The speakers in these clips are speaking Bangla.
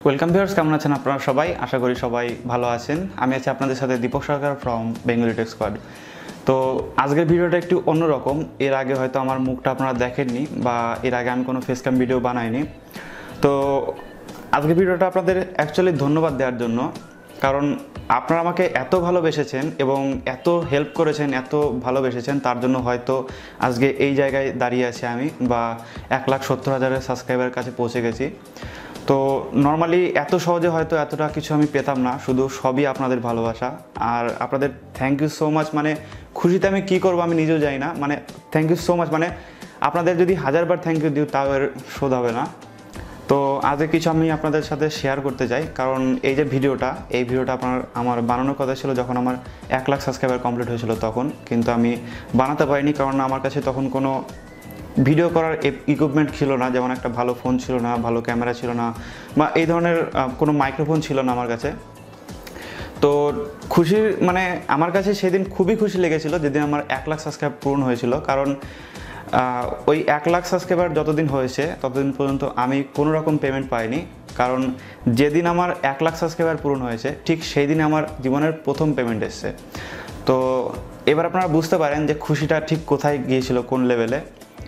ওয়েলকাম ভিউয়ার্স, কেমন আছেন আপনারা সবাই? আশা করি সবাই ভালো আছেন। আমি আছি আপনাদের সাথে দীপক সরকার ফ্রম বেঙ্গলি টেক্সquad। তো আজকের ভিডিওটা একটু অন্যরকম। এর আগে হয়তো আমার মুখটা আপনারা দেখেননি বা এর আগে আমি কোনো ফেস ক্যাম ভিডিও বানাইনি। তো আজকের ভিডিওটা আপনাদের অ্যাকচুয়ালি ধন্যবাদ দেওয়ার জন্য, কারণ আপনারা আমাকে এত ভালোবেসেছেন এবং এত হেল্প করেছেন, এত ভালোবেসেছেন, তার জন্য হয়তো আজকে এই জায়গায় দাঁড়িয়ে আছি আমি, বা 1,70,000 সাবস্ক্রাইবারের কাছে পৌঁছে গেছি। তো নর্মালি এত সহজে হয়তো এতটা কিছু আমি পেতাম না, শুধু সবই আপনাদের ভালোবাসা আর আপনাদের থ্যাংক ইউ সো মাচ। মানে খুশিতে আমি কী করবো আমি নিজেও জানি না। মানে থ্যাংক ইউ সো মাচ, মানে আপনাদের যদি 1000বার থ্যাংক ইউ দিও তাও এর শোধ হবে না। তো আজকে কিছু আমি আপনাদের সাথে শেয়ার করতে চাই, কারণ এই যে এই ভিডিওটা আমার বানানোর কথা ছিল যখন আমার 1 লাখ সাবস্ক্রাইবার কমপ্লিট হয়েছিল তখন, কিন্তু আমি বানাতে পারিনি কারণ আমার কাছে তখন কোনো ভিডিও করার ইকুইপমেন্ট ছিল না, যেমন একটা ভালো ফোন ছিল না, ভালো ক্যামেরা ছিল না, বা এই ধরনের কোনো মাইক্রোফোন ছিল না আমার কাছে। তো মানে আমার কাছে সেদিন খুবই খুশি লেগেছিল যেদিন আমার 1 লাখ সাবস্ক্রাইব পূরণ হয়েছিল, কারণ ওই 1 লাখ সাবস্ক্রাইবার যতদিন হয়েছে ততদিন পর্যন্ত আমি কোনো রকম পেমেন্ট পাইনি, কারণ যেদিন আমার 1 লাখ সাবস্ক্রাইবার পূরণ হয়েছে ঠিক সেই দিন আমার জীবনের প্রথম পেমেন্ট এসছে। তো এবার আপনারা বুঝতে পারেন যে খুশিটা ঠিক কোথায় গিয়েছিল, কোন লেভেলে।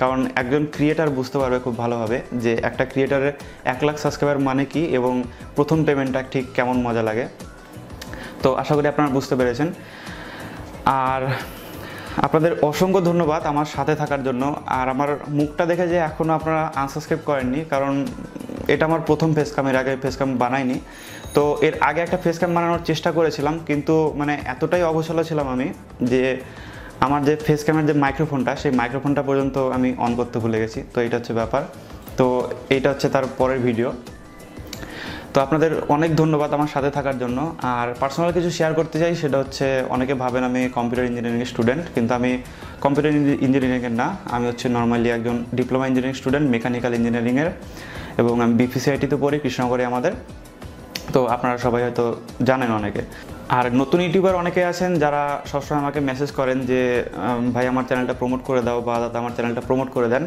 কারণ একজন ক্রিয়েটার বুঝতে পারবে খুব ভালোভাবে যে একটা ক্রিয়েটারের 1 লাখ সাবস্ক্রাইবার মানে কি এবং প্রথম পেমেন্টটা ঠিক কেমন মজা লাগে। তো আশা করি আপনারা বুঝতে পেরেছেন। আর আপনাদের অসংখ্য ধন্যবাদ আমার সাথে থাকার জন্য। আর আমার মুখটা দেখে যে এখনও আপনারা আনসাবস্ক্রাইব করেননি, কারণ এটা আমার প্রথম ফেস ক্যাম, এর আগে ফেস ক্যাম বানাইনি। তো এর আগে একটা ফেস ক্যাম বানানোর চেষ্টা করেছিলাম, কিন্তু মানে এতটাই অবসলা ছিলাম আমি যে আমার যে ফেস ক্যামের যে মাইক্রোফোনটা, সেই মাইক্রোফোনটা পর্যন্ত আমি অন করতে ভুলে গেছি। তো এটা হচ্ছে ব্যাপার। তো এইটা হচ্ছে তার পরের ভিডিও। তো আপনাদের অনেক ধন্যবাদ আমার সাথে থাকার জন্য। আর পার্সোনাল কিছু শেয়ার করতে চাই, সেটা হচ্ছে অনেকে ভাবেন আমি কম্পিউটার ইঞ্জিনিয়ারিংয়ের স্টুডেন্ট, কিন্তু আমি কম্পিউটার ইঞ্জিনিয়ারিংয়ের না, আমি হচ্ছে নর্মালি একজন ডিপ্লোমা ইঞ্জিনিয়ারিং স্টুডেন্ট মেকানিক্যাল ইঞ্জিনিয়ারিংয়ের, এবং আমি বিপিসিআইটিতে পড়ি কৃষ্ণনগরে আমাদের। তো আপনারা সবাই হয়তো জানেন অনেকে। আর নতুন ইউটিউবার অনেকে আছেন যারা সবসময় আমাকে মেসেজ করেন যে ভাই আমার চ্যানেলটা প্রমোট করে দাও, বা দাদা আমার চ্যানেলটা প্রমোট করে দেন।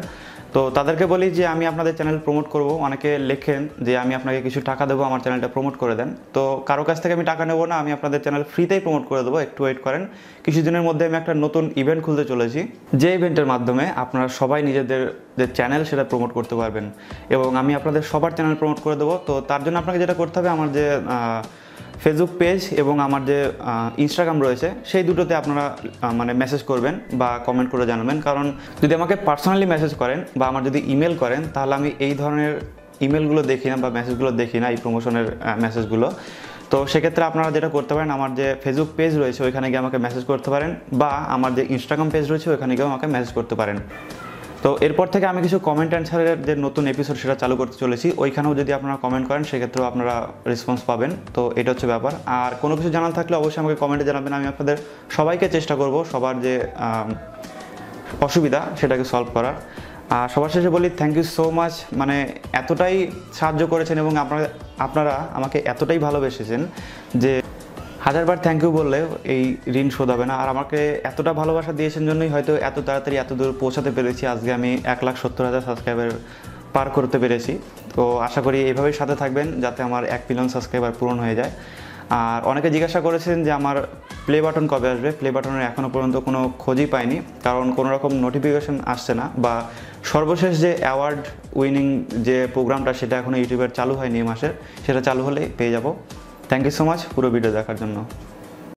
তো তাদেরকে বলি যে আমি আপনাদের চ্যানেল প্রমোট করব। অনেকে লেখেন যে আমি আপনাকে কিছু টাকা দেবো, আমার চ্যানেলটা প্রমোট করে দেন। তো কারো কাছ থেকে আমি টাকা নেবো না, আমি আপনাদের চ্যানেল ফ্রিতেই প্রমোট করে দেবো। একটু ওয়েট করেন, কিছুদিনের মধ্যে আমি একটা নতুন ইভেন্ট খুলতে চলেছি, যে ইভেন্টের মাধ্যমে আপনারা সবাই নিজেদের যে চ্যানেল সেটা প্রমোট করতে পারবেন, এবং আমি আপনাদের সবার চ্যানেল প্রমোট করে দেবো। তো তার জন্য আপনাকে যেটা করতে হবে, আমার যে ফেসবুক পেজ এবং আমার যে ইনস্টাগ্রাম রয়েছে সেই দুটোতে আপনারা মানে মেসেজ করবেন বা কমেন্ট করে জানাবেন। কারণ যদি আমাকে পার্সোনালি মেসেজ করেন বা আমার যদি ইমেল করেন, তাহলে আমি এই ধরনের ইমেলগুলো দেখি না বা মেসেজগুলো দেখি না, এই প্রমোশনের মেসেজগুলো। তো সেক্ষেত্রে আপনারা যেটা করতে পারেন, আমার যে ফেসবুক পেজ রয়েছে ওইখানে গিয়ে আমাকে মেসেজ করতে পারেন, বা আমার যে ইনস্টাগ্রাম পেজ রয়েছে ওইখানে গিয়েও আমাকে মেসেজ করতে পারেন। তো এরপর থেকে আমি কিছু কমেন্ট অ্যান্সারের যে নতুন এপিসোড সেটা চালু করতে চলেছি, ওইখানেও যদি আপনারা কমেন্ট করেন সেক্ষেত্রেও আপনারা রেসপন্স পাবেন। তো এটা হচ্ছে ব্যাপার। আর কোনো কিছু জানার থাকলে অবশ্যই আমাকে কমেন্টে জানাবেন, আমি আপনাদের সবাইকে চেষ্টা করব সবার যে অসুবিধা সেটাকে সলভ করার। আর সবার শেষে বলি থ্যাংক ইউ সো মাচ। মানে এতটাই সাহায্য করেছেন এবং আপনারা আমাকে এতটাই ভালোবেসেছেন যে 1000বার থ্যাংক ইউ বললেও এই ঋণ শোধ হবে না। আর আমাকে এতটা ভালোবাসা দিয়েছেন জন্যই হয়তো এত তাড়াতাড়ি এত দূর পৌঁছাতে পেরেছি। আজকে আমি 1,70,000 সাবস্ক্রাইবার পার করতে পেরেছি। তো আশা করি এইভাবেই সাথে থাকবেন যাতে আমার 1 মিলিয়ন সাবস্ক্রাইবার পূরণ হয়ে যায়। আর অনেকে জিজ্ঞাসা করেছেন যে আমার প্লে বাটন কবে আসবে। প্লে বাটনের এখনও পর্যন্ত কোনো খোঁজই পাইনি, কারণ কোনো রকম নোটিফিকেশন আসছে না, বা সর্বশেষ যে অ্যাওয়ার্ড উইনিং যে প্রোগ্রামটা সেটা এখনও ইউটিউবের চালু হয়নি এই মাসের, সেটা চালু হলেই পেয়ে যাব। থ্যাংক ইউ সো মাচ পুরো ভিডিও দেখার জন্য।